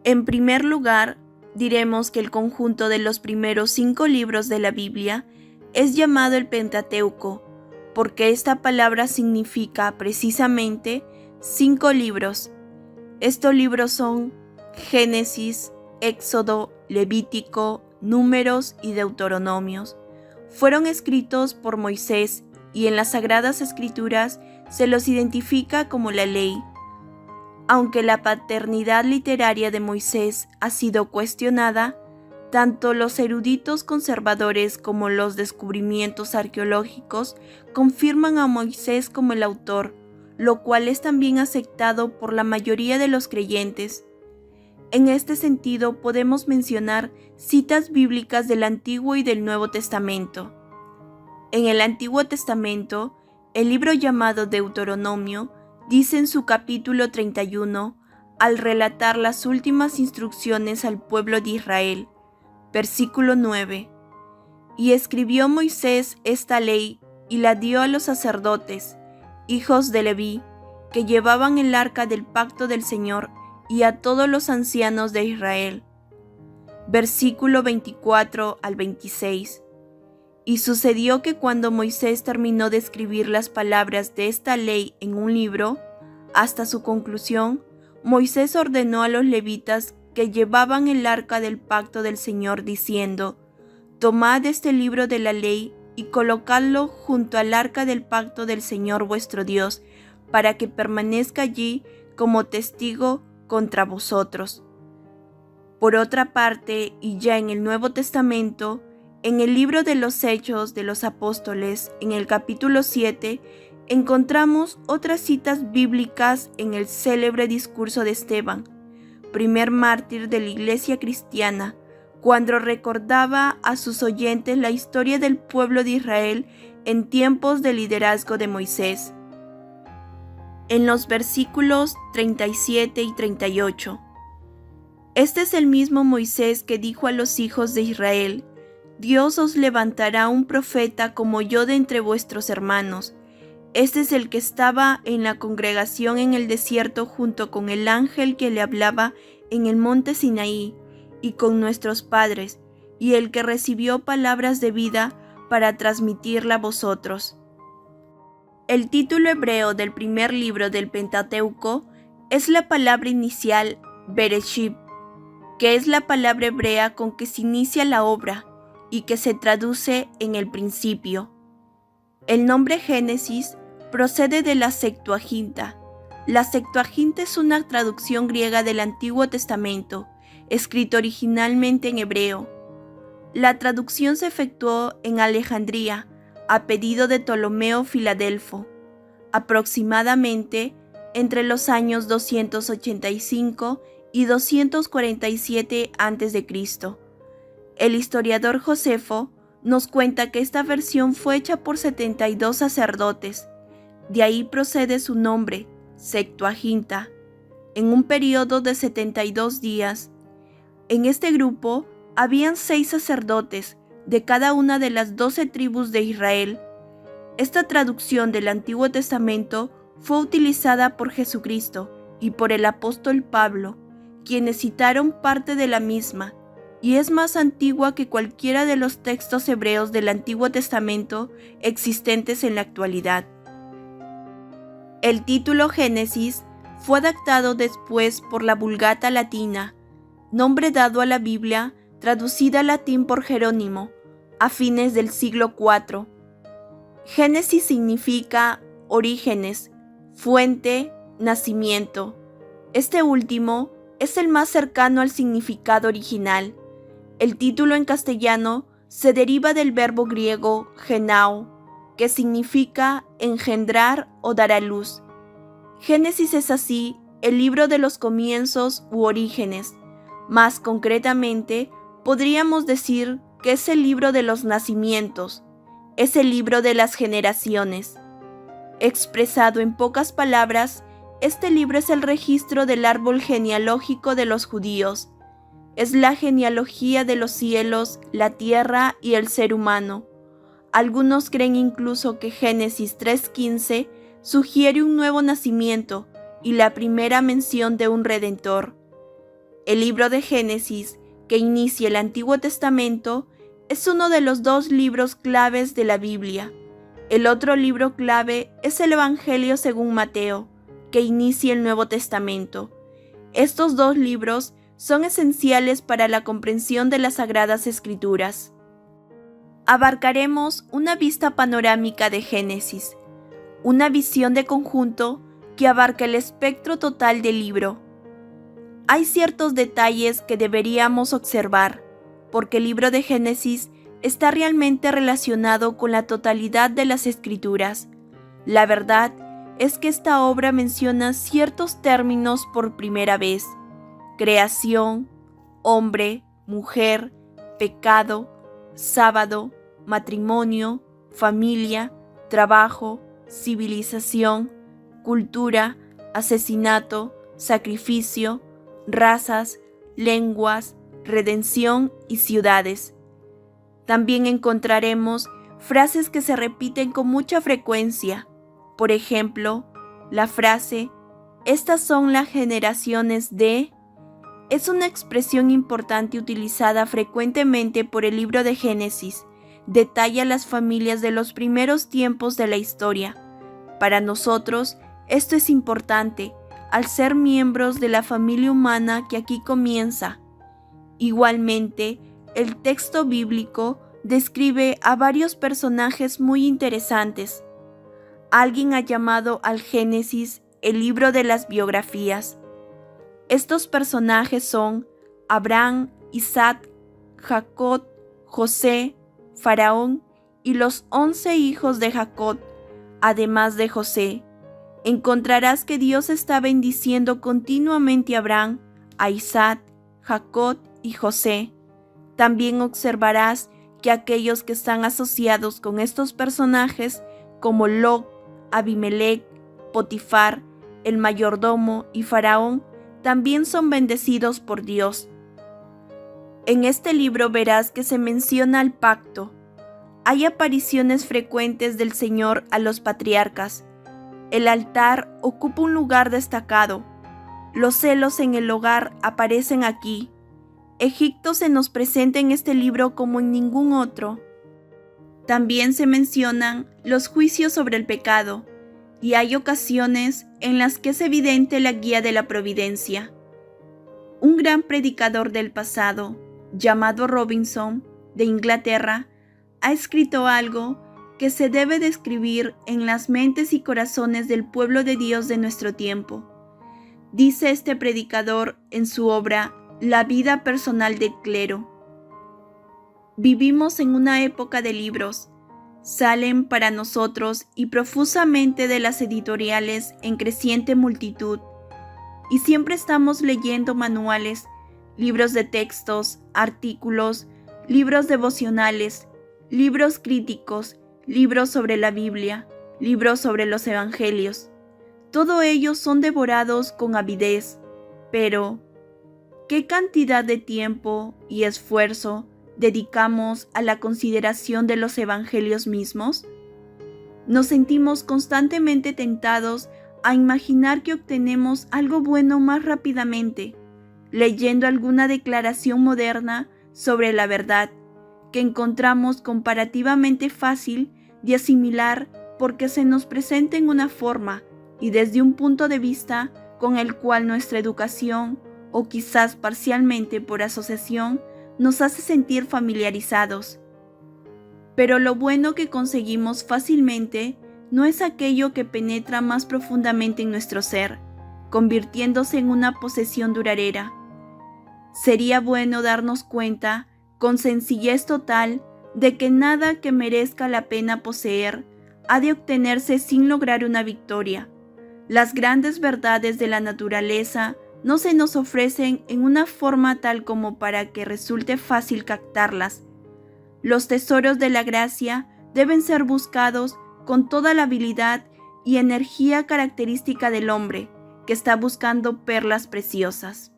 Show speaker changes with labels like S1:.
S1: En primer lugar, diremos que el conjunto de los primeros 5 libros de la Biblia es llamado el Pentateuco, porque esta palabra significa precisamente 5 libros. Estos libros son Génesis, Éxodo, Levítico, Números y Deuteronomios. Fueron escritos por Moisés y en las Sagradas Escrituras se los identifica como la ley. Aunque la paternidad literaria de Moisés ha sido cuestionada, tanto los eruditos conservadores como los descubrimientos arqueológicos confirman a Moisés como el autor, lo cual es también aceptado por la mayoría de los creyentes. En este sentido, podemos mencionar citas bíblicas del Antiguo y del Nuevo Testamento. En el Antiguo Testamento, el libro llamado Deuteronomio dice en su capítulo 31, al relatar las últimas instrucciones al pueblo de Israel, versículo 9: Y escribió Moisés esta ley y la dio a los sacerdotes, hijos de Leví, que llevaban el arca del pacto del Señor, y a todos los ancianos de Israel. Versículo 24 al 26. Y sucedió que cuando Moisés terminó de escribir las palabras de esta ley en un libro, hasta su conclusión, Moisés ordenó a los levitas que llevaban el arca del pacto del Señor, diciendo: Tomad este libro de la ley y colocadlo junto al arca del pacto del Señor vuestro Dios, para que permanezca allí como testigo contra vosotros. Por otra parte, y ya en el Nuevo Testamento, en el libro de los Hechos de los Apóstoles, en el capítulo 7, encontramos otras citas bíblicas en el célebre discurso de Esteban, primer mártir de la Iglesia cristiana, cuando recordaba a sus oyentes la historia del pueblo de Israel en tiempos de liderazgo de Moisés. En los versículos 37 y 38. Este es el mismo Moisés que dijo a los hijos de Israel: Dios os levantará un profeta como yo de entre vuestros hermanos. Este es el que estaba en la congregación en el desierto junto con el ángel que le hablaba en el monte Sinaí y con nuestros padres, y el que recibió palabras de vida para transmitirla a vosotros. El título hebreo del primer libro del Pentateuco es la palabra inicial Bereshit, que es la palabra hebrea con que se inicia la obra y que se traduce en el principio. El nombre Génesis procede de la Septuaginta. La Septuaginta es una traducción griega del Antiguo Testamento, escrito originalmente en hebreo. La traducción se efectuó en Alejandría, a pedido de Ptolomeo Filadelfo, aproximadamente entre los años 285 y 247 a.C. El historiador Josefo nos cuenta que esta versión fue hecha por 72 sacerdotes. De ahí procede su nombre, Septuaginta, en un periodo de 72 días. En este grupo habían 6 sacerdotes de cada una de las 12 tribus de Israel. Esta traducción del Antiguo Testamento fue utilizada por Jesucristo y por el apóstol Pablo, quienes citaron parte de la misma, y es más antigua que cualquiera de los textos hebreos del Antiguo Testamento existentes en la actualidad. El título Génesis fue adaptado después por la Vulgata Latina, nombre dado a la Biblia traducida al latín por Jerónimo, a fines del siglo IV. Génesis significa orígenes, fuente, nacimiento. Este último es el más cercano al significado original. El título en castellano se deriva del verbo griego genao, que significa engendrar o dar a luz. Génesis es así el libro de los comienzos u orígenes. Más concretamente, podríamos decir que es el libro de los nacimientos, es el libro de las generaciones. Expresado en pocas palabras, este libro es el registro del árbol genealógico de los judíos. Es la genealogía de los cielos, la tierra y el ser humano. Algunos creen incluso que Génesis 3:15 sugiere un nuevo nacimiento y la primera mención de un redentor. El libro de Génesis, que inicia el Antiguo Testamento, es uno de los 2 libros claves de la Biblia. El otro libro clave es el Evangelio según Mateo, que inicia el Nuevo Testamento. Estos 2 libros son esenciales para la comprensión de las Sagradas Escrituras. Abarcaremos una vista panorámica de Génesis, una visión de conjunto que abarca el espectro total del libro. Hay ciertos detalles que deberíamos observar, porque el libro de Génesis está realmente relacionado con la totalidad de las Escrituras. La verdad es que esta obra menciona ciertos términos por primera vez: creación, hombre, mujer, pecado, sábado, matrimonio, familia, trabajo, civilización, cultura, asesinato, sacrificio, razas, lenguas, redención y ciudades. También encontraremos frases que se repiten con mucha frecuencia. Por ejemplo, la frase "estas son las generaciones de" es una expresión importante utilizada frecuentemente por el libro de Génesis. Detalla las familias de los primeros tiempos de la historia. Para nosotros, esto es importante, al ser miembros de la familia humana que aquí comienza. Igualmente, el texto bíblico describe a varios personajes muy interesantes. Alguien ha llamado al Génesis el libro de las biografías. Estos personajes son Abraham, Isaac, Jacob, José, Faraón y los 11 hijos de Jacob, además de José. Encontrarás que Dios está bendiciendo continuamente a Abraham, a Isaac, Jacob y José. También observarás que aquellos que están asociados con estos personajes, como Lot, Abimelech, Potifar, el mayordomo y Faraón, también son bendecidos por Dios. En este libro verás que se menciona el pacto. Hay apariciones frecuentes del Señor a los patriarcas. El altar ocupa un lugar destacado. Los celos en el hogar aparecen aquí. Egipto se nos presenta en este libro como en ningún otro. También se mencionan los juicios sobre el pecado, y hay ocasiones en las que es evidente la guía de la providencia. Un gran predicador del pasado, llamado Robinson, de Inglaterra, ha escrito algo que se debe describir en las mentes y corazones del pueblo de Dios de nuestro tiempo. Dice este predicador en su obra La vida personal del clero: vivimos en una época de libros. Salen para nosotros y profusamente de las editoriales en creciente multitud, y siempre estamos leyendo manuales, libros de textos, artículos, libros devocionales, libros críticos, libros sobre la Biblia, libros sobre los evangelios. Todos ellos son devorados con avidez, pero ¿qué cantidad de tiempo y esfuerzo dedicamos a la consideración de los evangelios mismos? Nos sentimos constantemente tentados a imaginar que obtenemos algo bueno más rápidamente, leyendo alguna declaración moderna sobre la verdad que encontramos comparativamente fácil de asimilar porque se nos presenta en una forma y desde un punto de vista con el cual nuestra educación, o quizás parcialmente por asociación, nos hace sentir familiarizados. Pero lo bueno que conseguimos fácilmente no es aquello que penetra más profundamente en nuestro ser, convirtiéndose en una posesión duradera. Sería bueno darnos cuenta, con sencillez total, de que nada que merezca la pena poseer ha de obtenerse sin lograr una victoria. Las grandes verdades de la naturaleza no se nos ofrecen en una forma tal como para que resulte fácil captarlas. Los tesoros de la gracia deben ser buscados con toda la habilidad y energía característica del hombre que está buscando perlas preciosas.